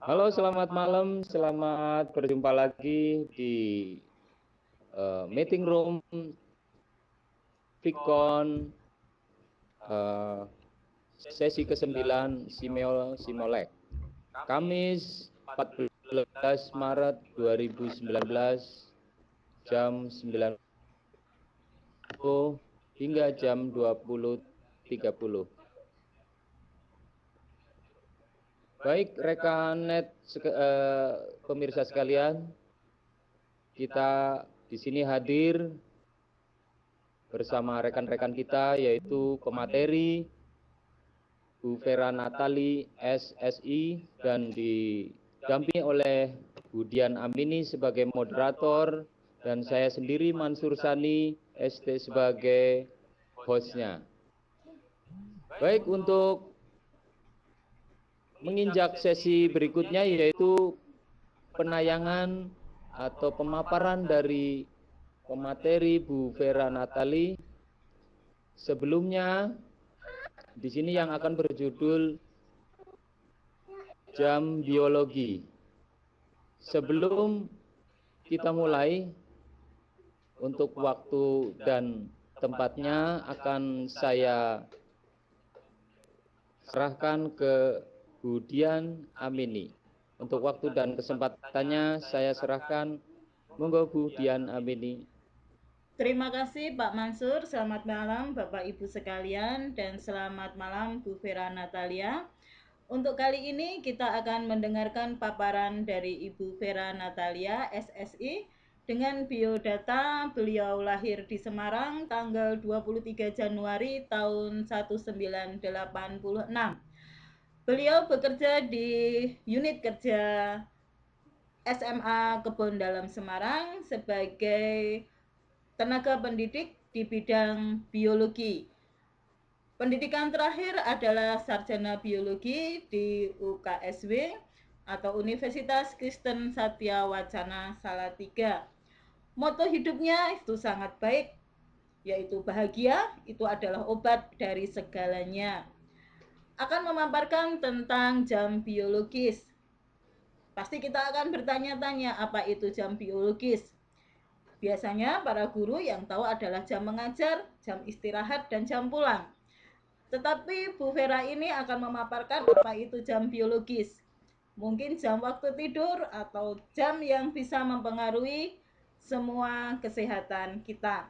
Halo, selamat malam. Selamat berjumpa lagi di meeting room Vicon sesi ke-9 Simolek. Kamis 14 Maret 2019 jam 9 hingga jam 20.30. Baik rekan net pemirsa sekalian, kita di sini hadir bersama rekan-rekan kita yaitu pemateri Bu Vera Natali SSI dan didampingi oleh Bu Dian Amini sebagai moderator dan saya sendiri Mansur Sani ST sebagai hostnya. Baik, untuk menginjak sesi berikutnya yaitu penayangan atau pemaparan dari pemateri Bu Vera Natali. Sebelumnya di sini yang akan berjudul Jam Biologi. Sebelum kita mulai, untuk waktu dan tempatnya akan saya serahkan ke Bu Dian Amini. Untuk waktu dan kesempatannya saya serahkan, monggo Bu Dian Amini. Terima kasih Pak Mansur, selamat malam Bapak Ibu sekalian dan selamat malam Bu Vera Natalia. Untuk kali ini kita akan mendengarkan paparan dari Ibu Vera Natalia SSI dengan biodata. Beliau lahir di Semarang tanggal 23 Januari tahun 1986. Beliau bekerja di unit kerja SMA Kebon Dalam Semarang sebagai tenaga pendidik di bidang biologi. Pendidikan terakhir adalah sarjana biologi di UKSW atau Universitas Kristen Satya Wacana Salatiga. Moto hidupnya itu sangat baik, yaitu bahagia itu adalah obat dari segalanya. Akan memaparkan tentang jam biologis. Pasti kita akan bertanya-tanya apa itu jam biologis. Biasanya para guru yang tahu adalah jam mengajar, jam istirahat, dan jam pulang. Tetapi Bu Vera ini akan memaparkan apa itu jam biologis. Mungkin jam waktu tidur atau jam yang bisa mempengaruhi semua kesehatan kita.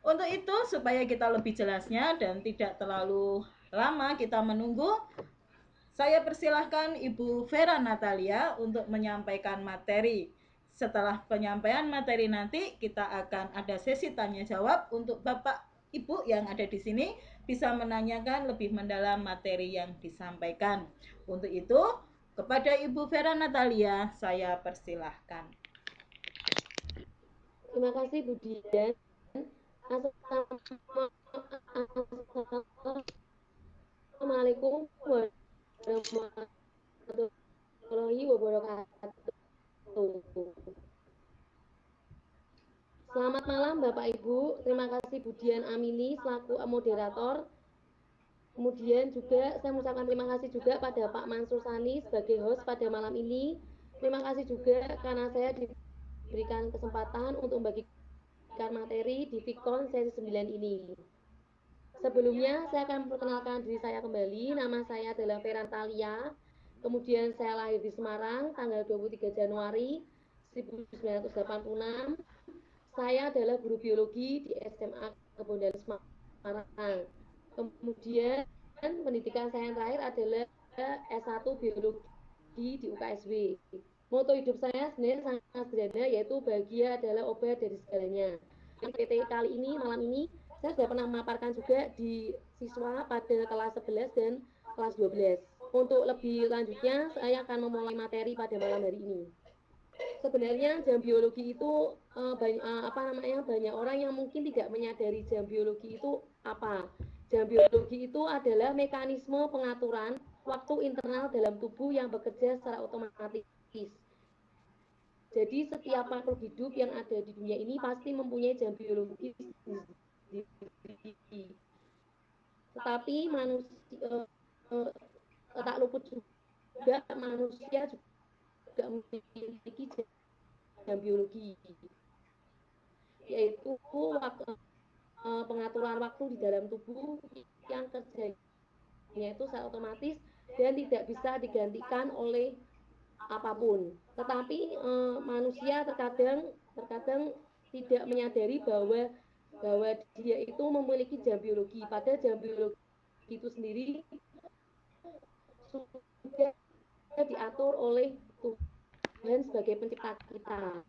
Untuk itu, supaya kita lebih jelasnya dan tidak terlalu lama kita menunggu, saya persilahkan Ibu Vera Natalia untuk menyampaikan materi. Setelah penyampaian materi nanti kita akan ada sesi tanya jawab untuk Bapak Ibu yang ada di sini bisa menanyakan lebih mendalam materi yang disampaikan. Untuk itu, kepada Ibu Vera Natalia saya persilahkan. Terima kasih Bu Dian. Assalamualaikum warahmatullahi wabarakatuh. Selamat malam Bapak Ibu. Terima kasih Bu Dian Amini selaku moderator. Kemudian juga saya mengucapkan terima kasih juga pada Pak Mansur Sani sebagai host pada malam ini. Terima kasih juga karena saya diberikan kesempatan untuk membagikan materi di Vicon sesi 9 ini. Sebelumnya saya akan memperkenalkan diri saya kembali. Nama saya adalah Vera Natalia. Kemudian saya lahir di Semarang tanggal 23 Januari 1986. Saya adalah guru biologi di SMA Kebondalan Semarang. Kemudian pendidikan saya yang terakhir adalah S1 biologi di UKSW. Moto hidup saya sebenarnya sangat sederhana, yaitu bahagia adalah obat dari segalanya. PT kali ini, malam ini, saya sudah pernah memaparkan juga di siswa pada kelas 11 dan kelas 12. Untuk lebih lanjutnya, saya akan memulai materi pada malam hari ini. Sebenarnya jam biologi itu banyak orang yang mungkin tidak menyadari jam biologi itu apa. Jam biologi itu adalah mekanisme pengaturan waktu internal dalam tubuh yang bekerja secara otomatis. Jadi setiap makhluk hidup yang ada di dunia ini pasti mempunyai jam biologis. Tetapi manusia tak luput juga juga manusia juga memiliki jam biologi, yaitu pengaturan waktu di dalam tubuh yang kerjanya itu secara otomatis dan tidak bisa digantikan oleh apapun. Tetapi manusia terkadang tidak menyadari bahwa dia itu memiliki jam biologi. Padahal jam biologi itu sendiri sudah diatur oleh Tuhan sebagai pencipta kita.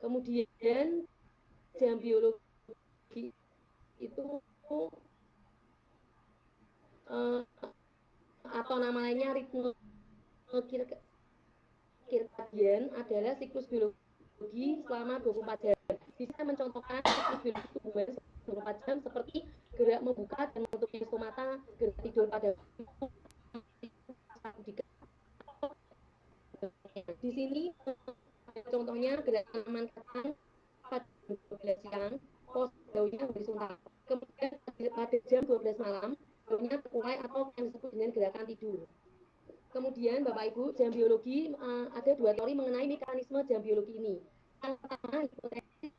Kemudian jam biologi itu atau namanya ritme circadian adalah siklus biologi selama 24 jam. Bisa mencontohkan siklus biologi tubuh 24 jam seperti gerak membuka dan menutup pintu mata, gerak tidur pada di sini contohnya gerakan mantan pada 12 siang, pos daunnya horizontal. Kemudian pada jam 12 malam, daunnya terkulai atau yang disebut dengan gerakan tidur. Kemudian Bapak Ibu, jam biologi ada dua teori mengenai mekanisme jam biologi ini. Yang pertama, hipotesis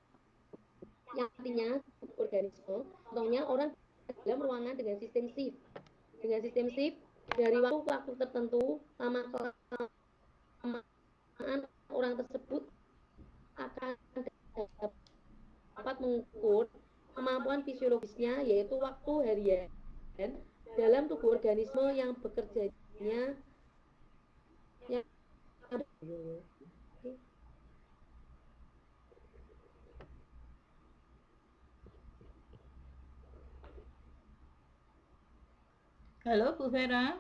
yang artinya organisme, contohnya orang dalam ruangan dengan sistem shift. Dengan sistem shift, dari waktu tertentu, lama-kelamaan orang tersebut akan dapat mengukur kemampuan fisiologisnya, yaitu waktu harian dalam tubuh organisme yang bekerjanya yang Halo Bu Vera,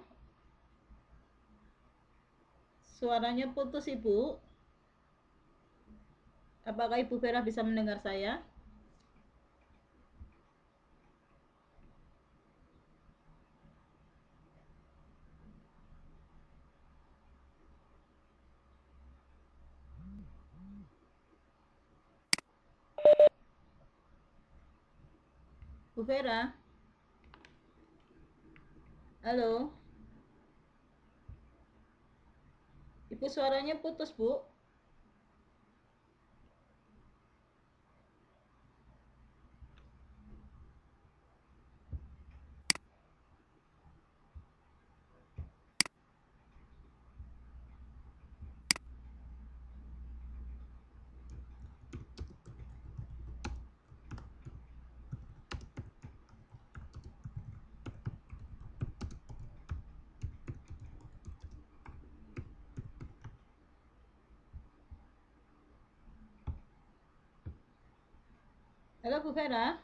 suaranya putus Ibu. Apakah Ibu Vera bisa mendengar saya? Bu Vera? Halo? Ibu suaranya putus, Bu. Halo Bu Vera?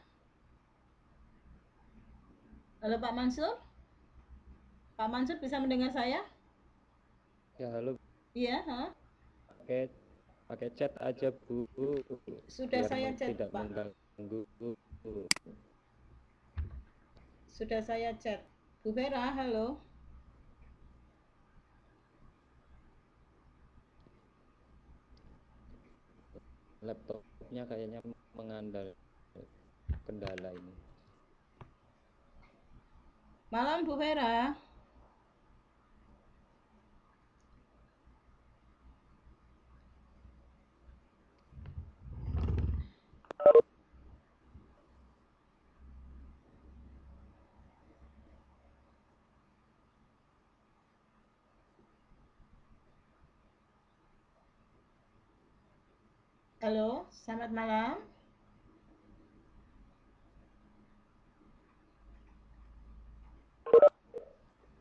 Halo Pak Mansur? Pak Mansur bisa mendengar saya? Ya, halo. Iya, ha? Pakai chat aja, Bu. Sudah Biar saya chat, tidak Pak. mengganggu. Sudah saya chat. Bu Vera, halo? Laptopnya kayaknya mengandal kendala ini. Malam Bu Vera. Halo, selamat malam.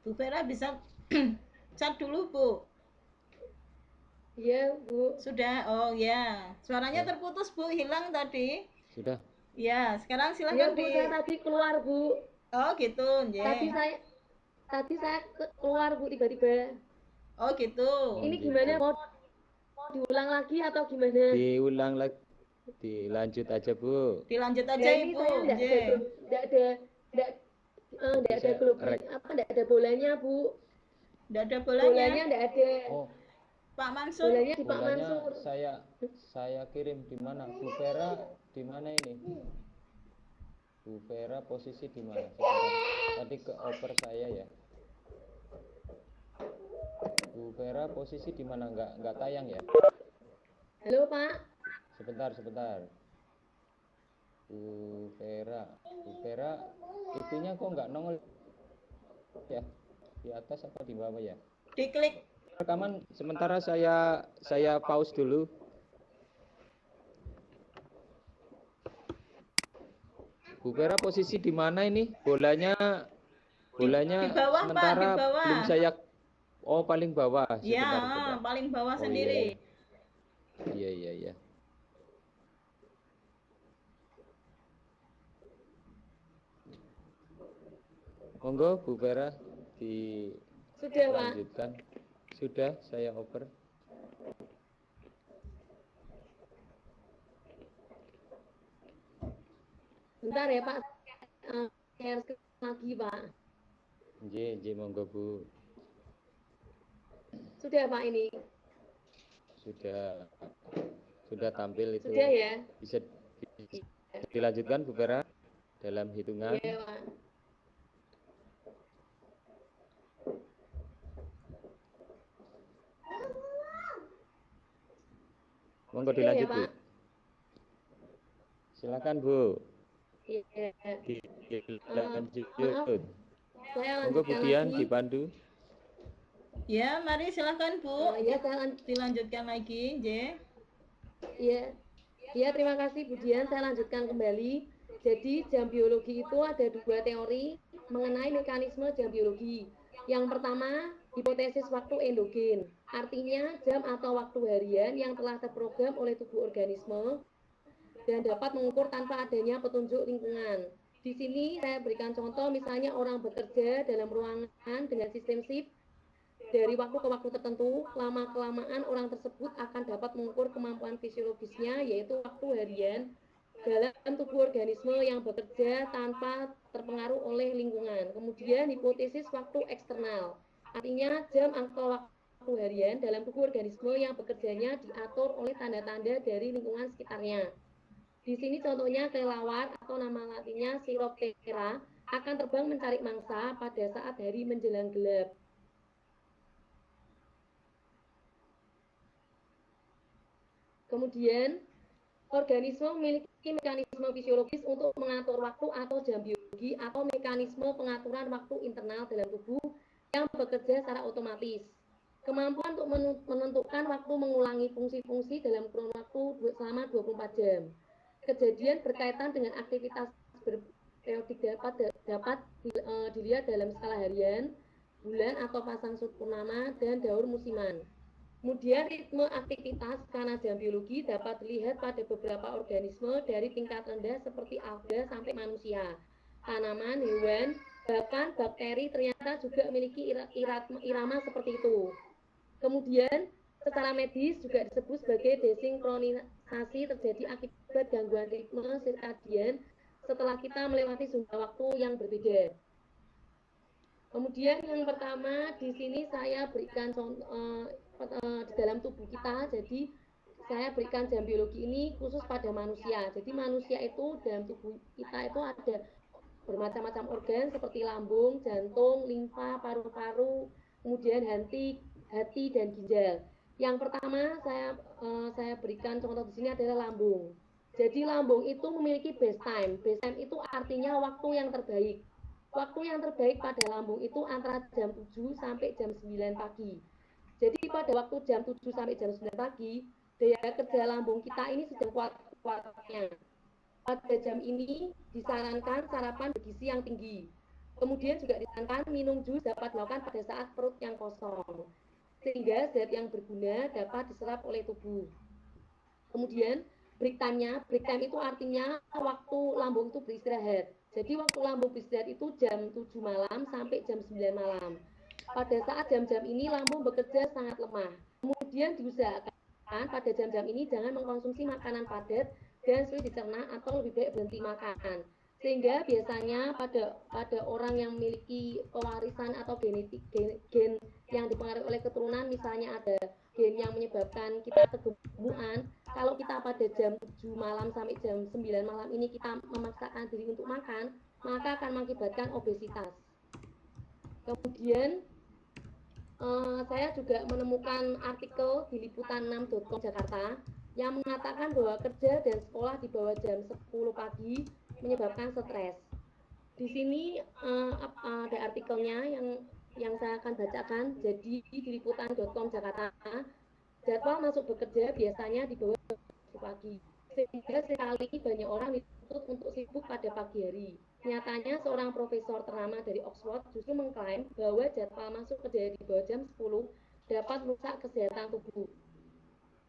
Bu Vera bisa chat dulu, Bu. Iya, Bu. Sudah, oh ya. Suaranya Ya. terputus, Bu, hilang tadi. Sudah. Ya, sekarang Iya, silahkan Bu, saya tadi keluar, Bu. Oh, gitu, Tadi saya keluar, Bu, tiba-tiba. Oh, gitu. Ini gitu. gimana, mau diulang lagi atau gimana? Diulang lagi. Dilanjut aja, Bu. Dilanjut aja, Ya, ini Ibu. saya enggak ada globin, enggak ada bolanya, Bu. Enggak ada Bolanya bolanya. enggak ada. Oh, Pak Mansur. Bolanya di Pak bolanya Mansur. saya kirim di mana? Bu Vera di mana ini? Bu Bu Vera posisi di mana? Sebentar. Tadi ke oper saya ya. Bu Vera posisi di mana? Nggak tayang ya? Halo Pak. Sebentar. Bu Vera, itunya kok nggak nongol ya? Di atas apa di bawah ya? Diklik. Rekaman sementara saya pause dulu. Bu Vera posisi di mana ini? Bolanya Di bawah, sementara Pak, di bawah. belum saya. Oh, paling bawah. Ya, Sebentar. paling bawah Oh, sendiri. Iya. Monggo Bu Vera dilanjutkan. Sudah, saya oper. Bentar ya Pak. Share lagi Pak. Nggih, monggo Bu. Sudah Pak ini. Sudah tampil itu. Sudah ya. Bisa dilanjutkan Bu Vera dalam hitungan. Iya Pak. Monggo dilanjut ya, Bu. Pak. Silakan Bu. Iya. Dilanjut. Monggo Bu Dian dipandu. Ya, mari silakan Bu. Ya, saya dilanjutkan lagi, J. Iya, terima kasih Bu Dian. Saya lanjutkan kembali. Jadi jam biologi itu ada dua teori mengenai mekanisme jam biologi. Yang pertama, hipotesis waktu endogen. Artinya jam atau waktu harian yang telah terprogram oleh tubuh organisme dan dapat mengukur tanpa adanya petunjuk lingkungan. Di sini saya berikan contoh, misalnya orang bekerja dalam ruangan dengan sistem shift dari waktu ke waktu tertentu, lama-kelamaan orang tersebut akan dapat mengukur kemampuan fisiologisnya, yaitu waktu harian dalam tubuh organisme yang bekerja tanpa terpengaruh oleh lingkungan. Kemudian hipotesis waktu eksternal, artinya jam atau waktu harian dalam tubuh organisme yang bekerjanya diatur oleh tanda-tanda dari lingkungan sekitarnya. Di sini contohnya kelelawar atau nama latinnya Chiroptera akan terbang mencari mangsa pada saat hari menjelang gelap. Kemudian, organisme memiliki mekanisme fisiologis untuk mengatur waktu atau jam biologi atau mekanisme pengaturan waktu internal dalam tubuh yang bekerja secara otomatis. Kemampuan untuk menentukan waktu mengulangi fungsi-fungsi dalam kurun waktu selama 24 jam. Kejadian berkaitan dengan aktivitas berperiodik dapat dilihat dalam skala harian, bulan atau pasang surut purnama, dan daur musiman. Kemudian ritme aktivitas karena jam biologi dapat dilihat pada beberapa organisme dari tingkat rendah seperti alga sampai manusia, tanaman, hewan, bahkan bakteri ternyata juga memiliki irama seperti itu. Kemudian secara medis juga disebut sebagai desinkronisasi terjadi akibat gangguan ritme sirkadian setelah kita melewati zona waktu yang berbeda. Kemudian yang pertama di sini saya berikan contoh di dalam tubuh kita. Jadi saya berikan jam biologi ini khusus pada manusia. Jadi manusia itu dalam tubuh kita itu ada bermacam-macam organ seperti lambung, jantung, limfa, paru-paru, kemudian hati dan ginjal. Yang pertama saya berikan contoh di sini adalah lambung. Jadi lambung itu memiliki base time. Base time itu artinya waktu yang terbaik. Waktu yang terbaik pada lambung itu antara jam 7 sampai jam 9 pagi. Jadi pada waktu jam 7 sampai jam 9 pagi, daya kerja lambung kita ini sedang kuat-kuatnya. Pada jam ini disarankan sarapan bergizi yang tinggi. Kemudian juga disarankan minum jus dapat dilakukan pada saat perut yang kosong, sehingga zat yang berguna dapat diserap oleh tubuh. Kemudian break time itu artinya waktu lambung itu beristirahat. Jadi waktu lambung beristirahat itu jam 7 malam sampai jam 9 malam. Pada saat jam-jam ini lambung bekerja sangat lemah. Kemudian diusahakan pada jam-jam ini jangan mengkonsumsi makanan padat dan sulit dicerna atau lebih baik berhenti makan. Sehingga biasanya pada orang yang memiliki pewarisan atau gen yang dipengaruhi oleh keturunan, misalnya ada gen yang menyebabkan kita kegemukan, kalau kita pada jam 7 malam sampai jam 9 malam ini kita memaksakan diri untuk makan, maka akan mengakibatkan obesitas. Kemudian saya juga menemukan artikel di liputan6.com Jakarta yang mengatakan bahwa kerja dan sekolah di bawah jam 10 pagi menyebabkan stres. Di sini ada artikelnya yang saya akan bacakan. Jadi di liputan.com Jakarta, jadwal masuk bekerja biasanya di bawah jam 10 pagi. Sehingga sekali banyak orang dituntut untuk sibuk pada pagi hari. Nyatanya seorang profesor ternama dari Oxford justru mengklaim bahwa jadwal masuk kerja di bawah jam 10 dapat merusak kesehatan tubuh.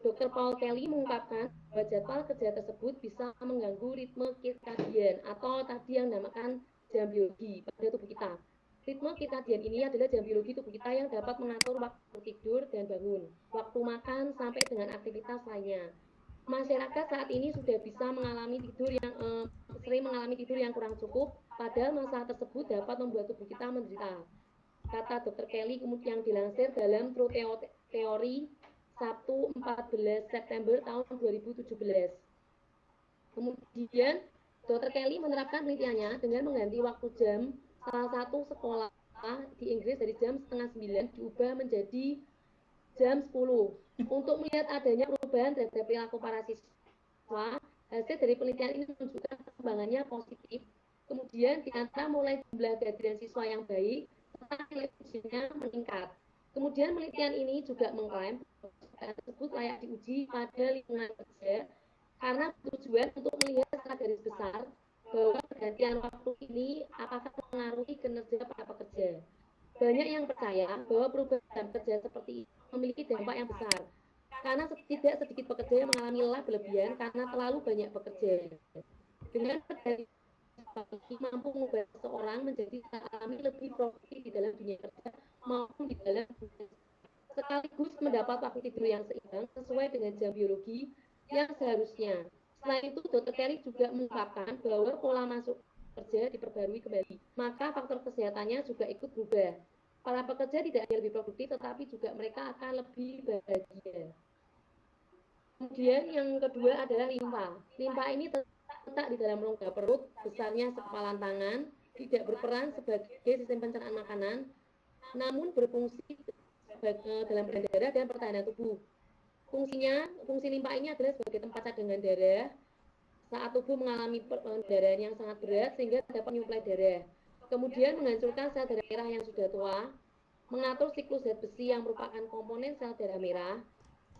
Dr. Paul Kelly mengungkapkan bahwa jadwal kerja tersebut bisa mengganggu ritme circadian atau tadi yang dinamakan jam biologi pada tubuh kita. Ritme circadian ini adalah jam biologi tubuh kita yang dapat mengatur waktu tidur dan bangun, waktu makan sampai dengan aktivitas lainnya. Masyarakat saat ini sudah bisa mengalami tidur yang sering mengalami tidur yang kurang cukup, padahal masalah tersebut dapat membuat tubuh kita menderita. Kata Dr. Kelly yang dilansir dalam True Theory Sabtu 14 September tahun 2017. Kemudian Dr. Kelly menerapkan penelitiannya dengan mengganti waktu jam salah satu sekolah di Inggris dari jam setengah 9 diubah menjadi jam 10 untuk melihat adanya perubahan terhadap perilaku para siswa. Hasil dari penelitian ini menunjukkan perkembangannya positif. Kemudian di antara mulai jumlah kehadiran siswa yang baik, serta nilai ujiannya meningkat. Kemudian penelitian ini juga mengklaim tersebut layak diuji pada lingkungan kerja karena tujuan untuk melihat secara garis besar bahwa pergantian waktu ini apakah mengaruhi kinerja para pekerja. Banyak yang percaya bahwa perubahan kerja seperti ini memiliki dampak yang besar karena tidak sedikit pekerja yang mengalami lelah berlebihan karena terlalu banyak bekerja. Dengan pergantian mampu mengubah seseorang menjadi alami lebih produktif di dalam dunia kerja maupun di dalam dunia sekaligus mendapat waktu tidur yang seimbang sesuai dengan jam biologi yang seharusnya. Selain itu, Dr. Kelly juga mengungkapkan bahwa pola masuk kerja diperbarui kembali, maka faktor kesehatannya juga ikut berubah. Para pekerja tidak hanya lebih produktif, tetapi juga mereka akan lebih bahagia. Kemudian yang kedua adalah limfa. Limfa ini terletak di dalam rongga perut, besarnya sekepalan tangan, tidak berperan sebagai sistem pencernaan makanan, namun berfungsi dalam peredaran darah dan pertahanan tubuh. Fungsi limfa ini adalah sebagai tempat cadangan darah saat tubuh mengalami pendarahan yang sangat berat sehingga dapat menyuplai darah. Kemudian menghancurkan sel darah merah yang sudah tua, mengatur siklus zat besi yang merupakan komponen sel darah merah,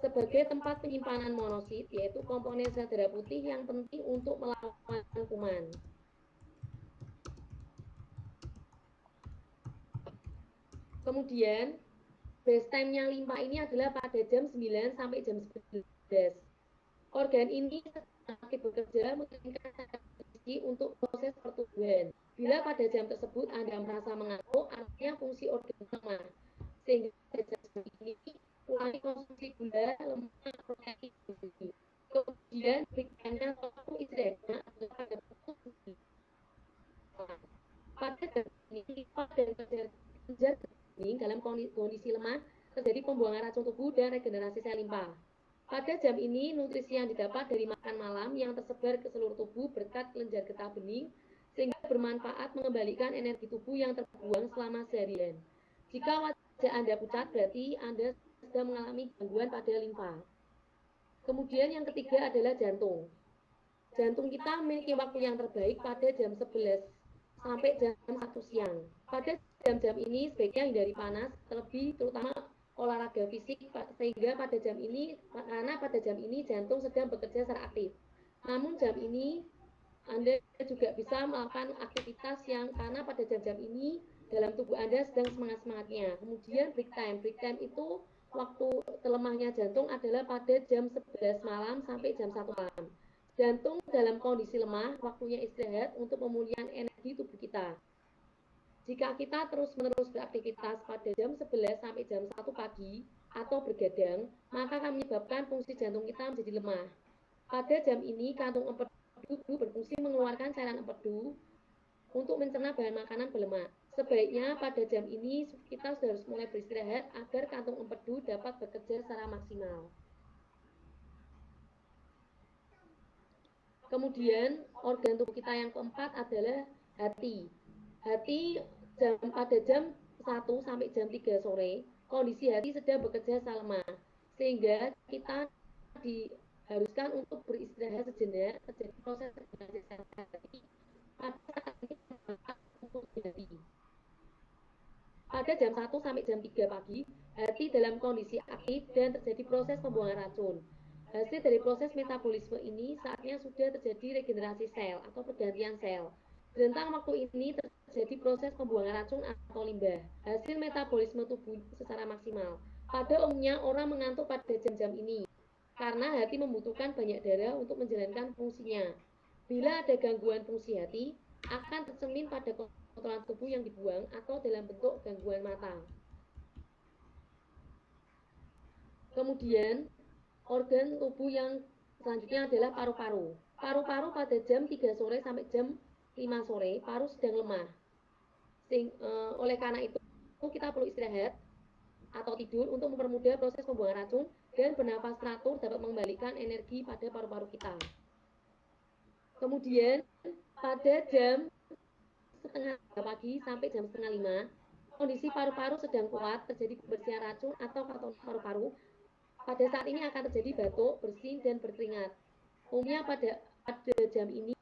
sebagai tempat penyimpanan monosit, yaitu komponen sel darah putih yang penting untuk melawan kuman. Kemudian base time-nya limfa ini adalah pada jam 9 sampai jam 11. Organ ini aktif bekerja mengirimkan energi untuk proses pertumbuhan. Bila pada jam tersebut Anda merasa mengantuk, artinya fungsi organ lemah. Sehingga pada jam ini kurangi konsumsi gula, lemak, protein. Kemudian berikannya waktu istirahatnya adalah pada pukul 9. Pada jam ini limfa dan kerja dalam kondisi lemah terjadi pembuangan racun tubuh dan regenerasi sel limfa. Pada jam ini, nutrisi yang didapat dari makan malam yang tersebar ke seluruh tubuh berkat kelenjar getah bening, sehingga bermanfaat mengembalikan energi tubuh yang terbuang selama seharian. Jika wajah Anda pucat, berarti Anda sedang mengalami gangguan pada limfa. Kemudian yang ketiga adalah jantung. Jantung kita memiliki waktu yang terbaik pada jam 11 sampai jam 1 siang. Pada jam-jam ini sebaiknya hindari panas, terutama olahraga fisik, sehingga pada jam ini, karena pada jam ini jantung sedang bekerja secara aktif. Namun jam ini Anda juga bisa melakukan aktivitas yang karena pada jam-jam ini dalam tubuh Anda sedang semangat-semangatnya. Kemudian break time itu waktu terlemahnya jantung adalah pada jam 11 malam sampai jam 1 malam. Jantung dalam kondisi lemah, waktunya istirahat untuk pemulihan energi tubuh kita. Jika kita terus-menerus beraktivitas pada jam 11 sampai jam 1 pagi atau bergadang, maka akan menyebabkan fungsi jantung kita menjadi lemah. Pada jam ini, kantung empedu tubuh berfungsi mengeluarkan cairan empedu untuk mencerna bahan makanan berlemak. Sebaiknya pada jam ini kita sudah harus mulai beristirahat agar kantung empedu dapat bekerja secara maksimal. Kemudian organ tubuh kita yang keempat adalah hati. Hati pada jam 1 sampai jam 3 sore, kondisi hati sedang bekerja secara lemah, sehingga kita diharuskan untuk beristirahat sejenak, terjadi proses regenerasi hati pada saat ini untuk hati. Pada jam 1 sampai jam 3 pagi, hati dalam kondisi aktif dan terjadi proses pembuangan racun. Hasil dari proses metabolisme ini saatnya sudah terjadi regenerasi sel atau pergantian sel. Di rentang waktu ini terjadi proses pembuangan racun atau limbah. Hasil metabolisme tubuh secara maksimal. Pada umumnya orang mengantuk pada jam-jam ini karena hati membutuhkan banyak darah untuk menjalankan fungsinya. Bila ada gangguan fungsi hati, akan tercermin pada kotoran tubuh yang dibuang atau dalam bentuk gangguan mata. Kemudian, organ tubuh yang selanjutnya adalah paru-paru. Paru-paru pada jam 3 sore sampai jam 5 sore, paru sedang lemah. Oleh karena itu, kita perlu istirahat atau tidur untuk mempermudah proses pembuangan racun dan bernafas teratur dapat mengembalikan energi pada paru-paru kita. Kemudian, pada jam setengah pagi sampai jam setengah 5, kondisi paru-paru sedang kuat, terjadi pembersihan racun atau paru-paru. Pada saat ini akan terjadi batuk, bersin, dan berkeringat. Umumnya pada jam ini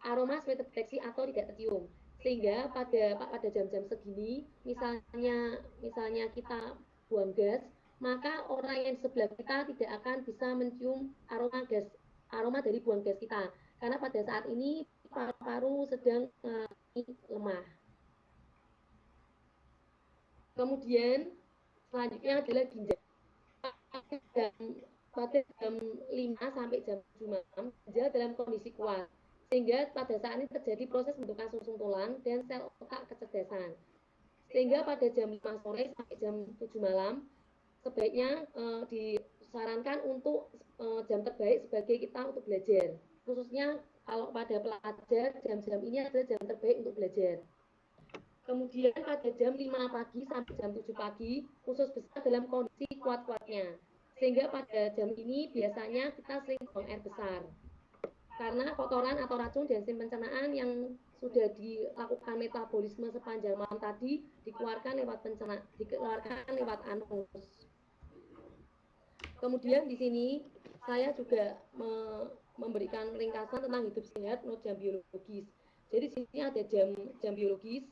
aroma sulit terdeteksi atau tidak tercium. Sehingga pada jam-jam segini, misalnya kita buang gas, maka orang yang di sebelah kita tidak akan bisa mencium aroma dari buang gas kita. Karena pada saat ini paru-paru sedang lemah. Kemudian selanjutnya adalah ginjal. Pada jam 5 sampai jam 7 malam, ginjal dalam kondisi kuat. Sehingga pada saat ini terjadi proses pembentukan sumsum tulang dan sel otak kecerdasan. Sehingga pada jam 5 sore sampai jam 7 malam, sebaiknya disarankan untuk jam terbaik sebagai kita untuk belajar. Khususnya kalau pada pelajar, jam-jam ini adalah jam terbaik untuk belajar. Kemudian pada jam 5 pagi sampai jam 7 pagi, usus besar dalam kondisi kuat-kuatnya. Sehingga pada jam ini biasanya kita sering buang air besar. Karena kotoran atau racun dan enzim pencernaan yang sudah dilakukan metabolisme sepanjang malam tadi dikeluarkan lewat anus. Kemudian di sini saya juga memberikan ringkasan tentang hidup sehat menurut jam biologis. Jadi di sini ada jam biologis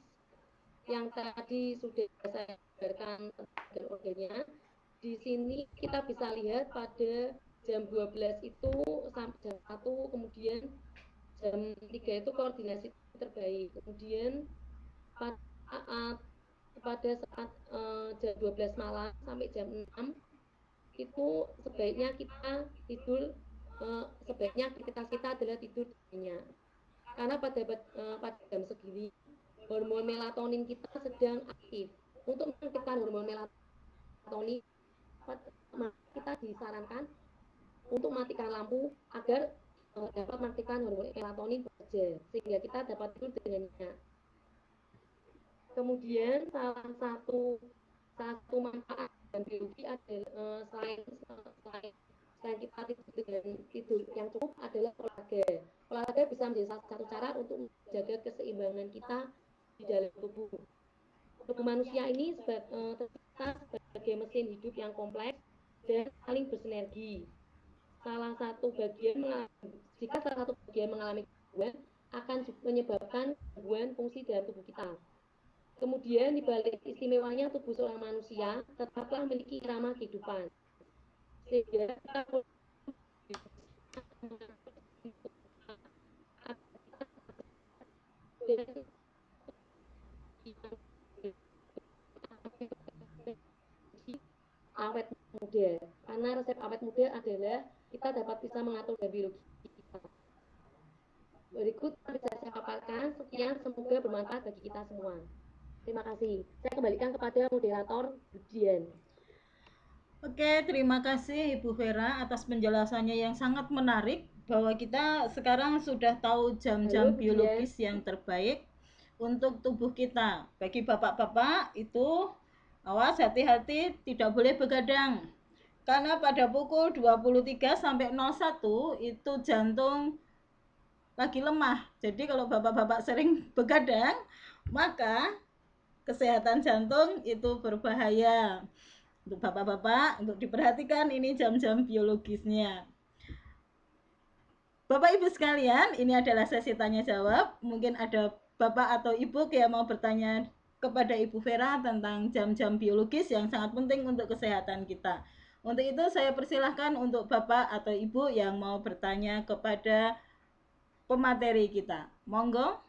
yang tadi sudah saya gambarkan dan organnya. Di sini kita bisa lihat pada jam 12 itu sampai jam 1, kemudian jam 3 itu koordinasi terbaik. Kemudian pada saat jam 12 malam sampai jam 6 itu sebaiknya kita tidur, sebaiknya aktivitas kita adalah tidur nyenyak. Karena pada jam segini hormon melatonin kita sedang aktif. Untuk mengaktifkan hormon melatonin, kita disarankan untuk matikan lampu agar dapat mematikan hormon melatonin bekerja, sehingga kita dapat tidur dengan nyenyak. Kemudian salah satu manfaat dan biologi adalah selain kita tidur yang cukup adalah olahraga. Olahraga bisa menjadi salah satu cara untuk menjaga keseimbangan kita di dalam tubuh. Tubuh manusia ini sebagai mesin hidup yang kompleks dan saling bersinergi. Jika salah satu bagian mengalami gangguan, akan menyebabkan gangguan fungsi dalam tubuh kita. Kemudian di balik istimewanya tubuh seorang manusia tetaplah memiliki irama kehidupan. Sehingga kita awet muda. Karena resep awet muda adalah kita dapat bisa mengatur biologi kita. Berikut bisa saya paparkan. Sekian, semoga bermanfaat bagi kita semua. Terima kasih. Saya kembalikan kepada moderator Budian. Oke, terima kasih Ibu Vera atas penjelasannya yang sangat menarik bahwa kita sekarang sudah tahu jam-jam Halo, biologis yang terbaik untuk tubuh kita. Bagi bapak-bapak itu, awas hati-hati, tidak boleh begadang. Karena pada pukul 23 sampai 01 itu jantung lagi lemah. Jadi kalau bapak-bapak sering begadang, maka kesehatan jantung itu berbahaya. Untuk bapak-bapak, untuk diperhatikan ini jam-jam biologisnya. Bapak Ibu sekalian, ini adalah sesi tanya jawab. Mungkin ada Bapak atau Ibu yang mau bertanya kepada Ibu Vera tentang jam-jam biologis yang sangat penting untuk kesehatan kita. Untuk itu saya persilahkan untuk Bapak atau Ibu yang mau bertanya kepada pemateri kita. Monggo.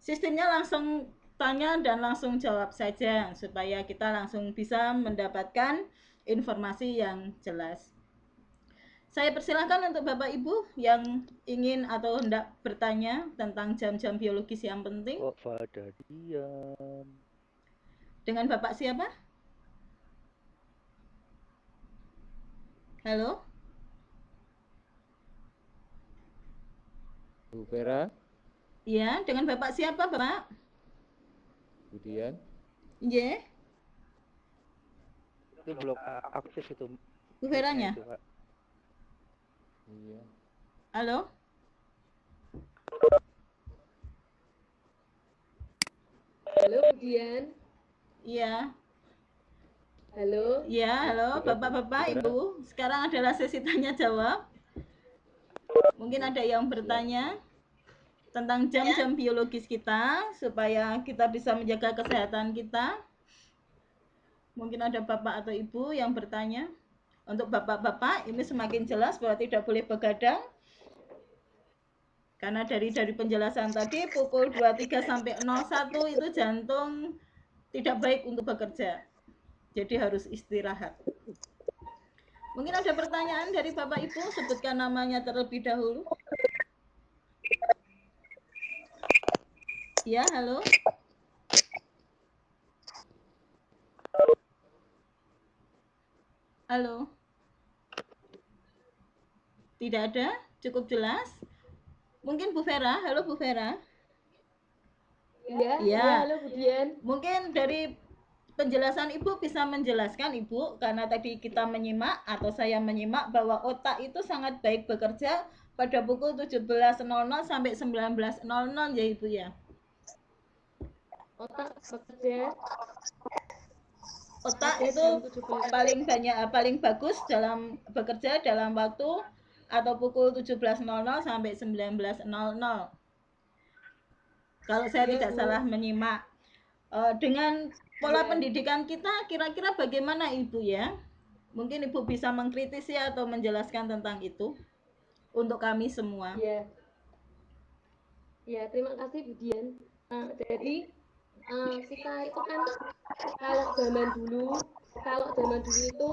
Sistemnya langsung tanya dan langsung jawab saja supaya kita langsung bisa mendapatkan informasi yang jelas. Saya persilahkan untuk Bapak Ibu yang ingin atau hendak bertanya tentang jam-jam biologis yang penting. Kok pada diam? Dengan Bapak siapa? Halo? Bu Vera, Iya, dengan Bapak siapa, Bapak? Budian, Iya, Itu belum aktif itu. Bu Veranya. Itu, Pak. iya. Halo? Halo, Budian. Iya. Halo. Iya, halo Bapak-bapak, Ibu. Sekarang adalah sesi tanya jawab. Mungkin ada yang bertanya tentang jam-jam biologis kita supaya kita bisa menjaga kesehatan kita. Mungkin ada Bapak atau Ibu yang bertanya. Untuk Bapak-bapak ini semakin jelas bahwa tidak boleh begadang. Karena dari penjelasan tadi pukul 23 sampai 01 itu jantung tidak baik untuk bekerja. Jadi harus istirahat. Mungkin ada pertanyaan dari Bapak Ibu, sebutkan namanya terlebih dahulu. Ya, halo. Halo. Tidak ada? Cukup jelas? Mungkin Bu Vera, halo Bu Vera. Iya, Iya. halo Budian. Mungkin dari penjelasan Ibu bisa menjelaskan Ibu, karena tadi kita menyimak atau saya menyimak bahwa otak itu sangat baik bekerja pada pukul 17.00 sampai 19.00 ya Ibu ya. Otak bekerja. Otak Pada itu jam 17. paling bagus dalam bekerja dalam waktu atau pukul 17.00 sampai 19.00. Kalau saya Iya, tidak Bu. salah menyimak. Dengan pola pendidikan kita kira-kira bagaimana Ibu ya? Mungkin Ibu bisa mengkritisi atau menjelaskan tentang itu untuk kami semua. Iya. Ya, terima kasih Budian. Jadi kita itu kan kalau zaman dulu itu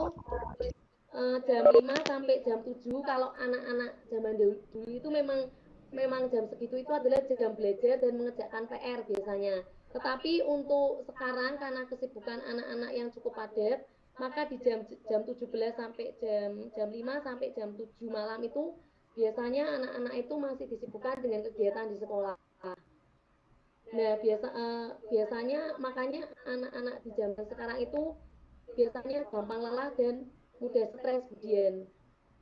jam 5 sampai jam 7, kalau anak-anak zaman dulu itu memang jam segitu itu adalah jam belajar dan mengerjakan PR biasanya. Tetapi untuk sekarang karena kesibukan anak-anak yang cukup padat, maka di jam 17 sampai jam 5 sampai jam 7 malam itu biasanya anak-anak itu masih disibukkan dengan kegiatan di sekolah. Nah, biasanya makanya anak-anak di zaman sekarang itu biasanya gampang lelah dan mudah stres, Budian.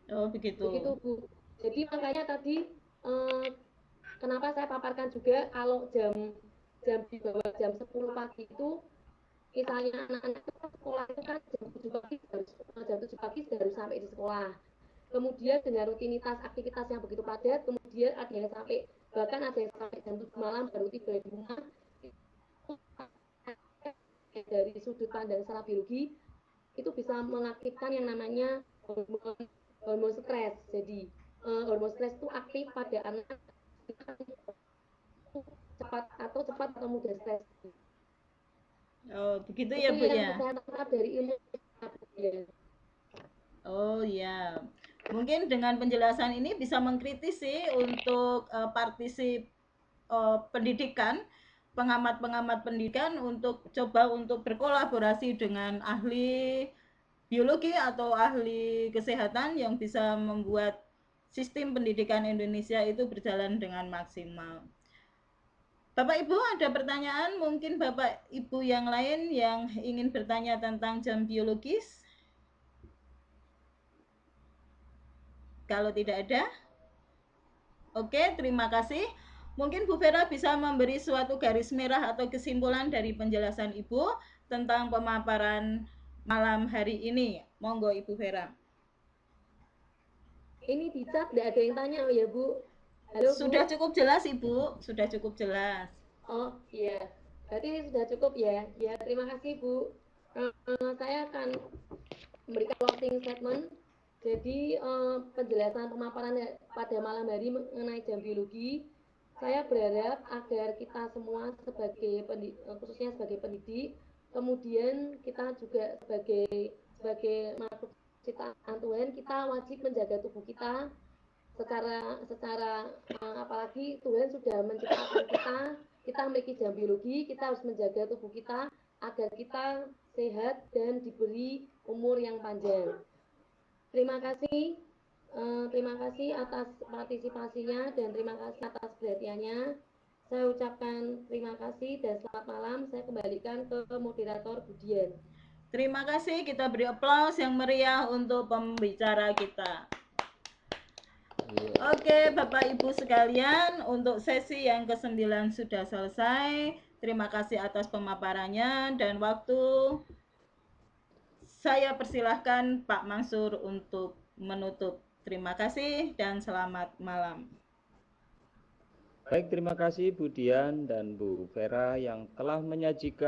Oh, begitu. Begitu, Bu. Jadi makanya tadi kenapa saya paparkan juga kalau jam di bawah jam 10 pagi itu, misalnya anak-anak itu sekolah itu kan jam 7 pagi harus sampai di sekolah. Kemudian dengan rutinitas aktivitas yang begitu padat, kemudian ada yang sampai jam 7 malam baru tiba di rumah. Dari sudut pandang secara biologi itu bisa mengaktifkan yang namanya hormon stres. Jadi hormon stres itu aktif pada anak cepat atau mudah stres. Oh, begitu ya Bu ya. Itu yang saya tangkap dari ilmu. Oh ya, mungkin dengan penjelasan ini bisa mengkritisi untuk pendidikan, pengamat-pengamat pendidikan untuk coba untuk berkolaborasi dengan ahli biologi atau ahli kesehatan yang bisa membuat sistem pendidikan Indonesia itu berjalan dengan maksimal. Bapak Ibu ada pertanyaan, mungkin Bapak Ibu yang lain yang ingin bertanya tentang jam biologis? Kalau tidak ada, oke, terima kasih. Mungkin Bu Vera bisa memberi suatu garis merah atau kesimpulan dari penjelasan Ibu tentang pemaparan malam hari ini. Monggo Ibu Vera. Ini di chat tidak ada yang tanya ya Bu. Halo, Bu. Sudah cukup jelas Ibu, sudah cukup jelas. Oh iya, berarti sudah cukup ya. Ya, terima kasih Bu. Saya akan memberikan closing statement. Jadi penjelasan pemaparan pada malam hari mengenai jam biologi, saya berharap agar kita semua sebagai khususnya sebagai pendidik, kemudian kita juga sebagai makhluk ciptaan Tuhan, kita wajib menjaga tubuh kita secara apalagi Tuhan sudah menciptakan kita memiliki jam biologi, kita harus menjaga tubuh kita agar kita sehat dan diberi umur yang panjang. Terima kasih atas partisipasinya dan terima kasih atas perhatiannya. Saya ucapkan terima kasih dan selamat malam. Saya kembalikan ke moderator Budian. Terima kasih, kita beri aplaus yang meriah untuk pembicara kita. Oke, Bapak Ibu sekalian, untuk sesi yang ke-9 sudah selesai. Terima kasih atas pemaparannya dan waktu saya persilahkan Pak Mansur untuk menutup. Terima kasih dan selamat malam. Baik, terima kasih Bu Dian dan Bu Vera yang telah menyajikan